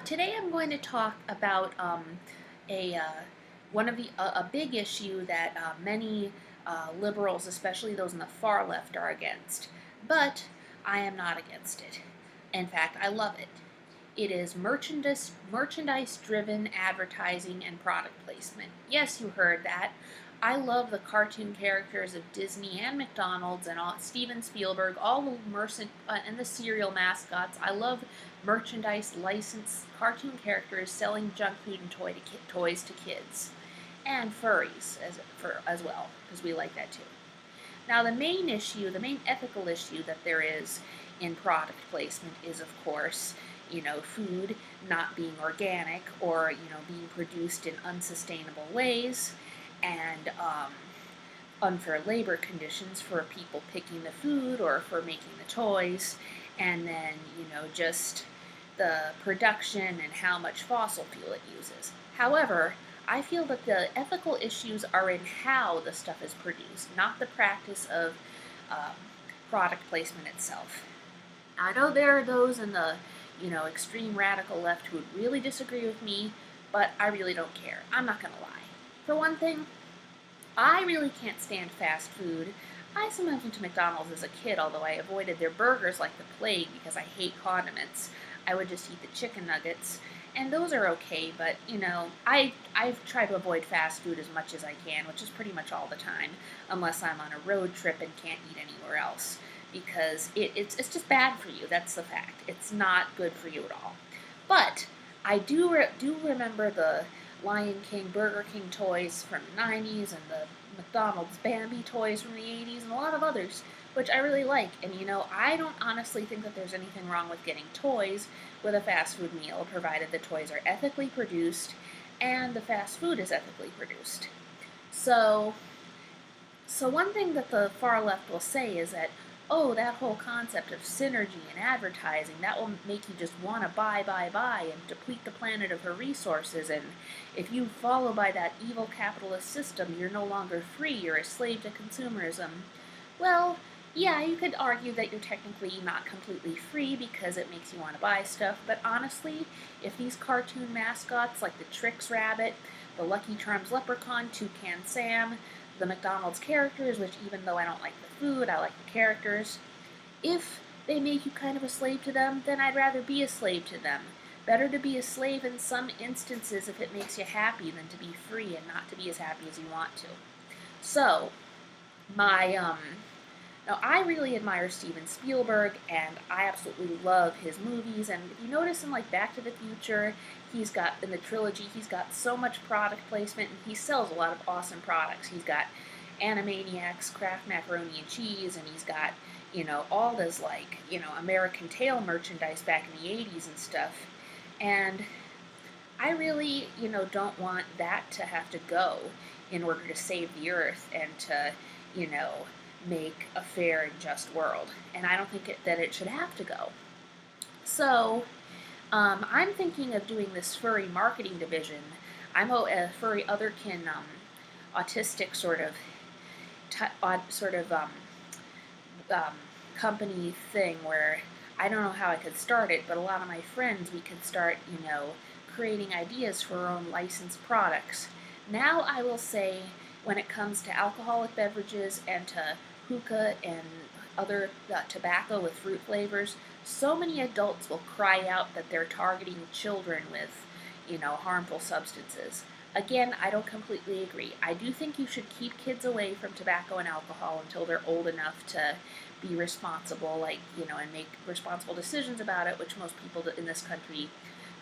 Today I'm going to talk about a one of the a big issue that many liberals, especially those on the far left, are against. But I am not against it. In fact, I love it. It is merchandise driven advertising and product placement. Yes, you heard that. I love the cartoon characters of Disney and McDonald's and Steven Spielberg, all the and the cereal mascots. I love merchandise licensed cartoon characters selling junk food and toys to kids, and furries as well, because we like that too. Now, the main ethical issue that there is in product placement is, of course, food not being organic or, being produced in unsustainable ways, and unfair labor conditions for people picking the food or for making the toys, and then, just the production and how much fossil fuel it uses. However, I feel that the ethical issues are in how the stuff is produced, not the practice of um, product placement itself. I know there are those in the, extreme radical left who would really disagree with me, but I really don't care. I'm not going to lie. For one thing, I really can't stand fast food. I sometimes went to McDonald's as a kid, although I avoided their burgers like the plague because I hate condiments. I would just eat the chicken nuggets, and those are okay, but I've tried to avoid fast food as much as I can, which is pretty much all the time, unless I'm on a road trip and can't eat anywhere else, because it's just bad for you. That's the fact. It's not good for you at all. But I do remember the Lion King, Burger King toys from the 90s, and the McDonald's Bambi toys from the 80s, and a lot of others, which I really like. And I don't honestly think that there's anything wrong with getting toys with a fast food meal, provided the toys are ethically produced and the fast food is ethically produced. So, so one thing that the far left will say is that, oh, that whole concept of synergy and advertising, that will make you just want to buy, and deplete the planet of her resources, and if you follow by that evil capitalist system, you're no longer free, you're a slave to consumerism. Well, yeah, you could argue that you're technically not completely free because it makes you want to buy stuff, but honestly, if these cartoon mascots like the Trix Rabbit, the Lucky Charms Leprechaun, Toucan Sam, the McDonald's characters, which even though I don't like the food, I like the characters, if they make you kind of a slave to them, then I'd rather be a slave to them. Better to be a slave in some instances if it makes you happy than to be free and not to be as happy as you want to. So, my now, I really admire Steven Spielberg, and I absolutely love his movies. And if you notice in like Back to the Future, in the trilogy, he's got so much product placement, and he sells a lot of awesome products. He's got Animaniacs, Kraft Macaroni and Cheese, and he's got, all this like, American Tail merchandise back in the 80s and stuff. And I really, don't want that to have to go in order to save the earth and to, you know, make a fair and just world. And I don't think that it should have to go. So, I'm thinking of doing this furry marketing division. I'm a furry otherkin, autistic sort of um, company thing where I don't know how I could start it, but a lot of my friends, we could start, creating ideas for our own licensed products. Now I will say, when it comes to alcoholic beverages and to hookah and other tobacco with fruit flavors, so many adults will cry out that they're targeting children with, harmful substances. Again, I don't completely agree. I do think you should keep kids away from tobacco and alcohol until they're old enough to be responsible, and make responsible decisions about it, which most people in this country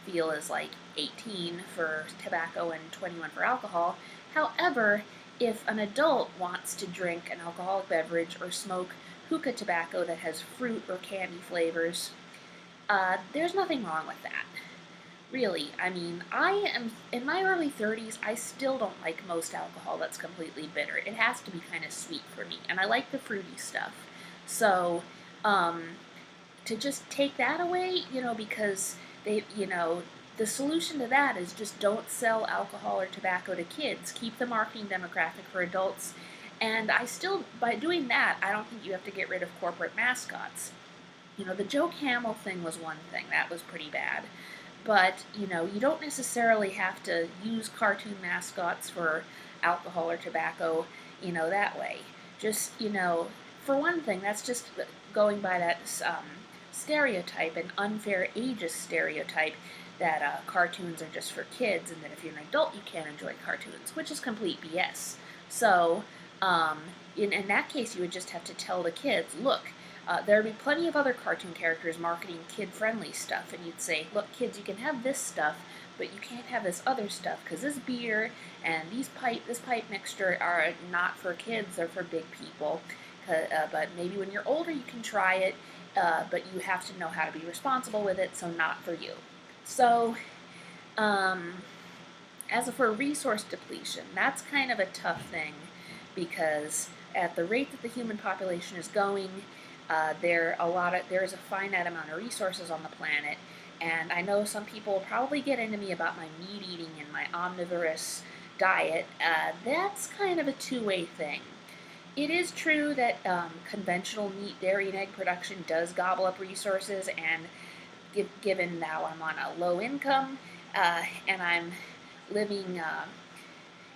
feel is like 18 for tobacco and 21 for alcohol. However, if an adult wants to drink an alcoholic beverage or smoke hookah tobacco that has fruit or candy flavors, there's nothing wrong with that. Really, I mean, I am in my early 30s. I still don't like most alcohol that's completely bitter. It has to be kind of sweet for me, and I like the fruity stuff. So, to just take that away, because the solution to that is just don't sell alcohol or tobacco to kids. Keep the marketing demographic for adults. And by doing that, I don't think you have to get rid of corporate mascots. The Joe Camel thing was one thing. That was pretty bad. but you don't necessarily have to use cartoon mascots for alcohol or tobacco, that way. Just, for one thing, that's just going by that stereotype, an unfair ageist stereotype that cartoons are just for kids, and that if you're an adult you can't enjoy cartoons, which is complete BS. So, in that case, you would just have to tell the kids, look, there would be plenty of other cartoon characters marketing kid-friendly stuff, and you'd say, look, kids, you can have this stuff, but you can't have this other stuff, because this beer and this pipe mixture are not for kids, they're for big people. But maybe when you're older you can try it, but you have to know how to be responsible with it, so not for you. So, as for resource depletion, that's kind of a tough thing, because at the rate that the human population is going, there is a finite amount of resources on the planet, and I know some people will probably get into me about my meat eating and my omnivorous diet. That's kind of a two-way thing. It is true that conventional meat, dairy, and egg production does gobble up resources, and given now I'm on a low income and I'm living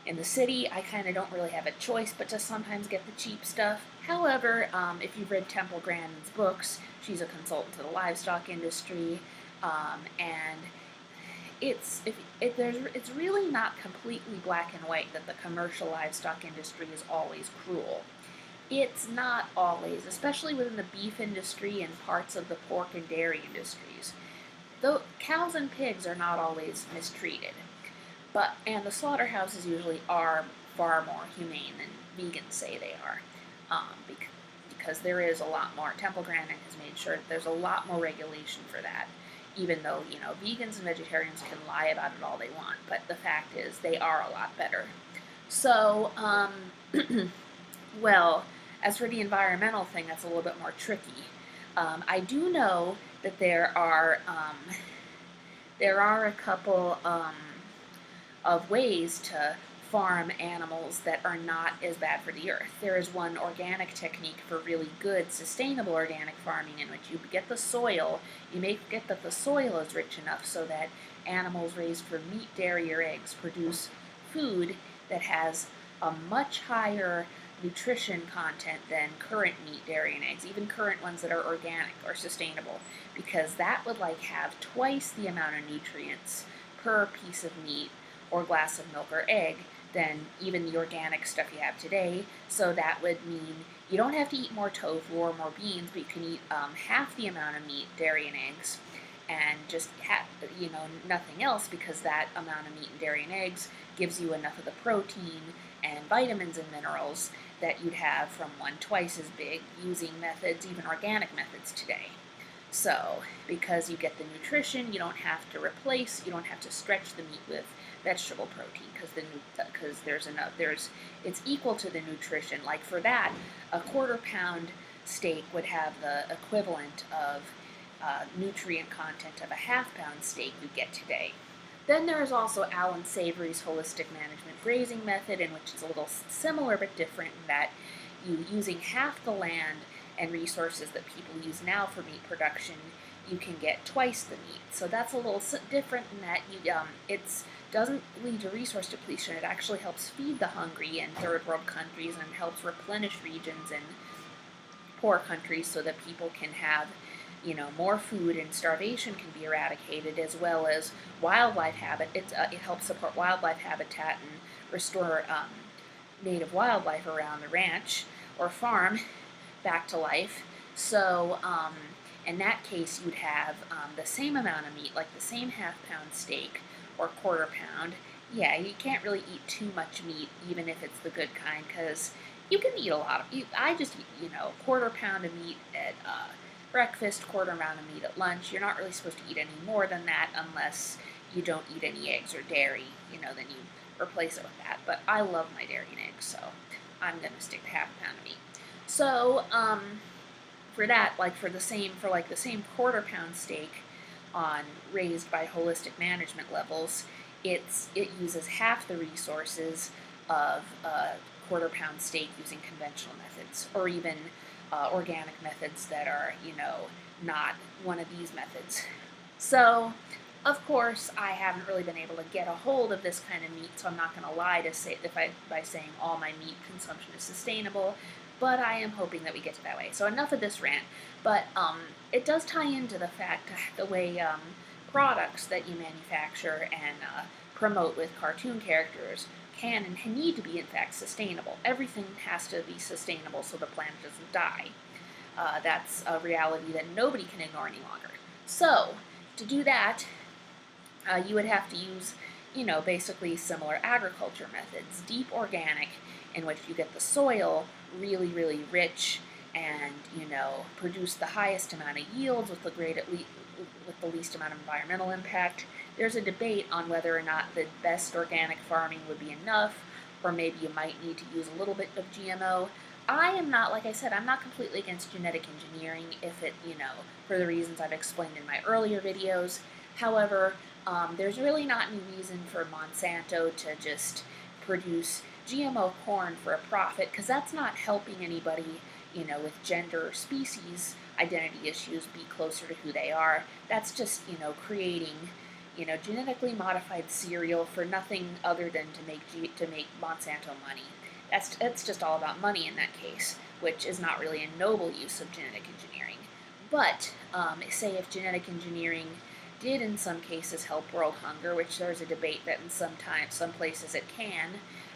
in the city, I kind of don't really have a choice but to sometimes get the cheap stuff. However, if you've read Temple Grandin's books, she's a consultant to the livestock industry, and it's really not completely black and white that the commercial livestock industry is always cruel. It's not always, especially within the beef industry and parts of the pork and dairy industries. Though cows and pigs are not always mistreated, and the slaughterhouses usually are far more humane than vegans say they are, because there is a lot more. Temple Grandin has made sure that there's a lot more regulation for that. Even though, vegans and vegetarians can lie about it all they want, but the fact is they are a lot better. So, well, as for the environmental thing, that's a little bit more tricky. I do know that there are a couple of ways to farm animals that are not as bad for the earth. There is one organic technique for really good, sustainable organic farming, in which you get the soil, you get that the soil is rich enough so that animals raised for meat, dairy, or eggs produce food that has a much higher nutrition content than current meat, dairy, and eggs, even current ones that are organic or sustainable, because that would have twice the amount of nutrients per piece of meat or glass of milk or egg than even the organic stuff you have today. So that would mean you don't have to eat more tofu or more beans, but you can eat half the amount of meat, dairy, and eggs, and just nothing else, because that amount of meat and dairy and eggs gives you enough of the protein and vitamins and minerals that you'd have from one twice as big using methods, even organic methods today. So, because you get the nutrition, you don't have to stretch the meat with vegetable protein, because it's equal to the nutrition. Like for that, a quarter-pound steak would have the equivalent of nutrient content of a half-pound steak you get today. Then there is also Alan Savory's holistic management grazing method, in which it's a little similar but different in that using half the land and resources that people use now for meat production, you can get twice the meat. So that's a little different in that it doesn't lead to resource depletion. It actually helps feed the hungry in third world countries and helps replenish regions in poor countries so that people can have more food and starvation can be eradicated, as well as wildlife habitat. It helps support wildlife habitat and restore native wildlife around the ranch or farm back to life. So in that case, you'd have the same amount of meat, like the same half-pound steak or quarter-pound. Yeah, you can't really eat too much meat, even if it's the good kind, because you can eat a lot of. I just eat, quarter-pound of meat at breakfast, quarter-pound of meat at lunch. You're not really supposed to eat any more than that unless you don't eat any eggs or dairy. Then you replace it with that. But I love my dairy and eggs, so I'm gonna stick to half a pound of meat. So for that, for the same quarter-pound steak raised by holistic management levels, it uses half the resources of a quarter-pound steak using conventional methods, or even organic methods that are, not one of these methods. So, Of course, I haven't really been able to get a hold of this kind of meat, so I'm not going to lie to say by saying all my meat consumption is sustainable, but I am hoping that we get to that way. So enough of this rant, but it does tie into the fact the way products that you manufacture and promote with cartoon characters can and need to be, in fact, sustainable. Everything has to be sustainable so the planet doesn't die. That's a reality that nobody can ignore any longer. So, to do that, you would have to use, basically similar agriculture methods, deep organic, in which you get the soil really, really rich and, produce the highest amount of yields with with the least amount of environmental impact. There's a debate on whether or not the best organic farming would be enough, or maybe you might need to use a little bit of GMO. I am not, like I said, I'm not completely against genetic engineering if it, for the reasons I've explained in my earlier videos. However, there's really not any reason for Monsanto to just produce GMO corn for a profit, because that's not helping anybody, with gender or species identity issues be closer to who they are. That's just, creating, genetically modified cereal for nothing other than to make Monsanto money. That's just all about money in that case, which is not really a noble use of genetic engineering. But say if genetic engineering did in some cases help world hunger, which there's a debate that in some places it can,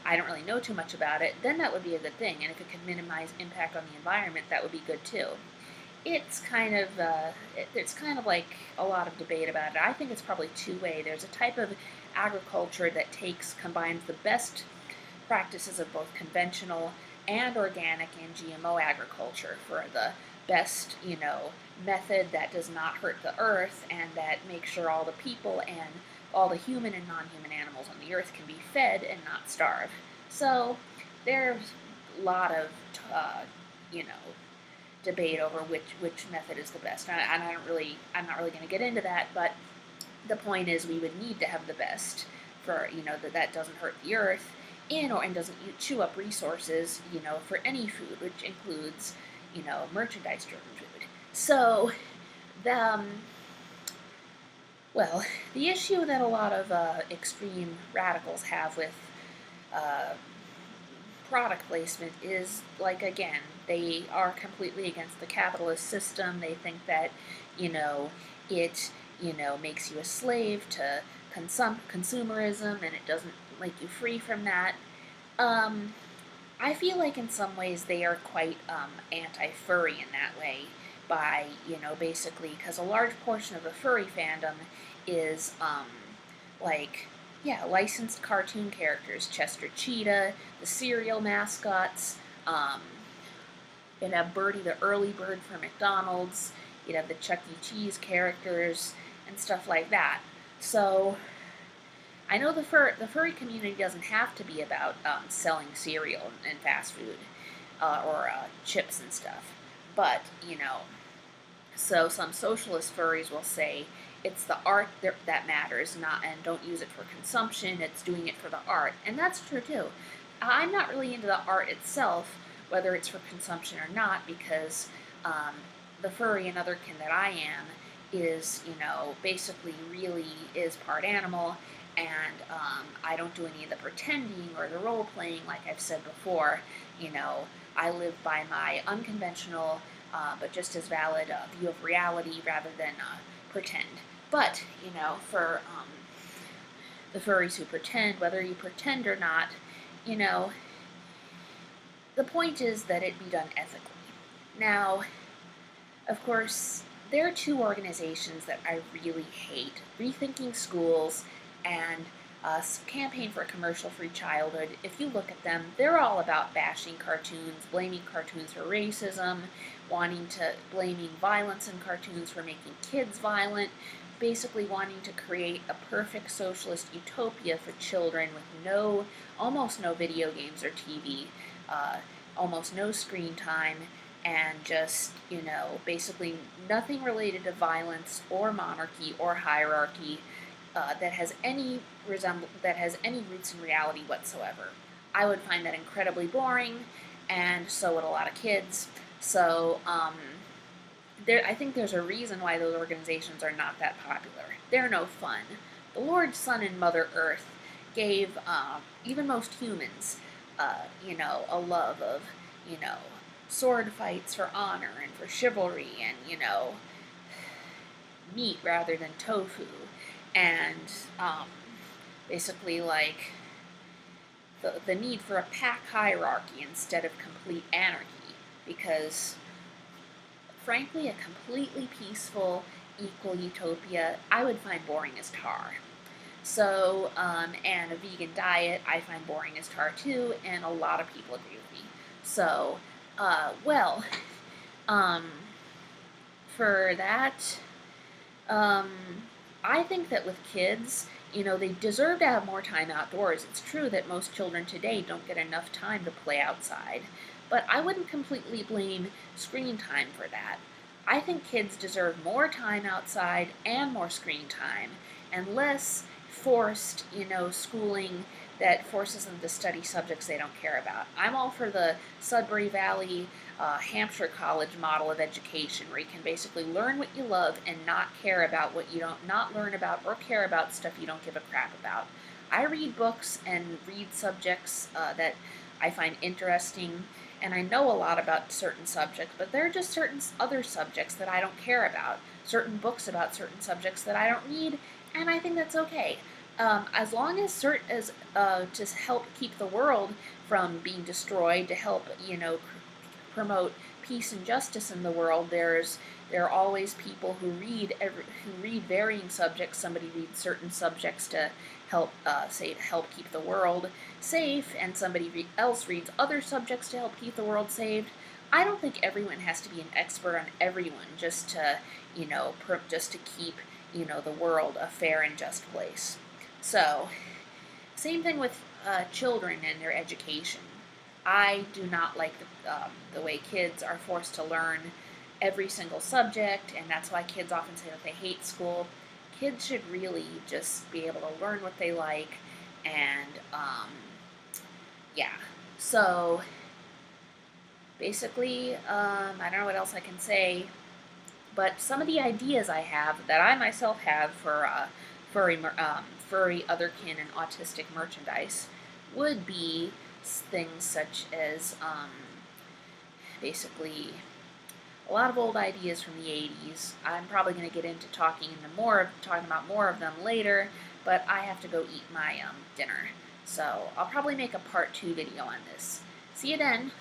I don't really know too much about it, then that would be a good thing. And if it could minimize impact on the environment, that would be good too. It's kind of like a lot of debate about it. I think it's probably two-way. There's a type of agriculture that combines the best practices of both conventional and organic and GMO agriculture for the best, method that does not hurt the earth and that makes sure all the people and all the human and non-human animals on the earth can be fed and not starve. So there's a lot of, debate over which method is the best. And I'm not really going to get into that, but the point is we would need to have the best for, that doesn't hurt the earth and doesn't chew up resources, for any food, which includes, merchandise-driven food. So, the issue that a lot of extreme radicals have with product placement is, like, again, they are completely against the capitalist system. They think that, it, makes you a slave to consumerism, and it doesn't make you free from that. I feel like in some ways they are quite anti-furry in that way by, basically, because a large portion of the furry fandom is, licensed cartoon characters, Chester Cheetah, the cereal mascots, you'd have Birdie the early bird for McDonald's, you'd have the Chuck E. Cheese characters, and stuff like that. So, I know the furry community doesn't have to be about selling cereal and fast food or chips and stuff, but so some socialist furries will say it's the art that matters, and don't use it for consumption. It's doing it for the art, and that's true too. I'm not really into the art itself, whether it's for consumption or not, because the furry and otherkin that I am is basically really is part animal. And I don't do any of the pretending or the role-playing, like I've said before. I live by my unconventional, but just as valid view of reality rather than pretend. But, for the furries who pretend, whether you pretend or not, the point is that it be done ethically. Now, of course, there are two organizations that I really hate. Rethinking Schools and Campaign for a Commercial-Free Childhood. If you look at them, they're all about bashing cartoons, blaming cartoons for racism, blaming violence in cartoons for making kids violent, basically wanting to create a perfect socialist utopia for children with almost no video games or TV, almost no screen time, and just, basically nothing related to violence or monarchy or hierarchy, that has any roots in reality whatsoever. I would find that incredibly boring, and so would a lot of kids. So I think there's a reason why those organizations are not that popular. they're no fun. The Lord, Sun, and Mother Earth gave even most humans, a love of, you know, sword fights for honor and for chivalry and, meat rather than tofu. And basically, like, the need for a pack hierarchy instead of complete anarchy. Because, frankly, a completely peaceful, equal utopia I would find boring as tar. So, and a vegan diet I find boring as tar too, and a lot of people agree with me. So, well, um, for that, um, I think that with kids, they deserve to have more time outdoors. It's true that most children today don't get enough time to play outside, but I wouldn't completely blame screen time for that. I think kids deserve more time outside and more screen time, and less forced, schooling that forces them to study subjects they don't care about. I'm all for the Sudbury Valley, Hampshire College model of education, where you can basically learn what you love and not care about what you don't, not learn about or care about stuff you don't give a crap about. I read books and read subjects that I find interesting, and I know a lot about certain subjects, but there are just certain other subjects that I don't care about, certain books about certain subjects that I don't read, and I think that's okay. As long as to help keep the world from being destroyed, to help promote peace and justice in the world, there are always people who read varying subjects. Somebody reads certain subjects to help help keep the world safe, and somebody else reads other subjects to help keep the world saved. I don't think everyone has to be an expert on everyone just to just to keep the world a fair and just place. So, same thing with children and their education. I do not like the way kids are forced to learn every single subject, and that's why kids often say that they hate school. Kids should really just be able to learn what they like, and yeah. So, basically, I don't know what else I can say, but some of the ideas I have, that I myself have for furry, otherkin, and autistic merchandise, would be things such as basically a lot of old ideas from the 80s. I'm probably going to get into talking about more of them later, but I have to go eat my dinner. So I'll probably make a part 2 video on this. See you then.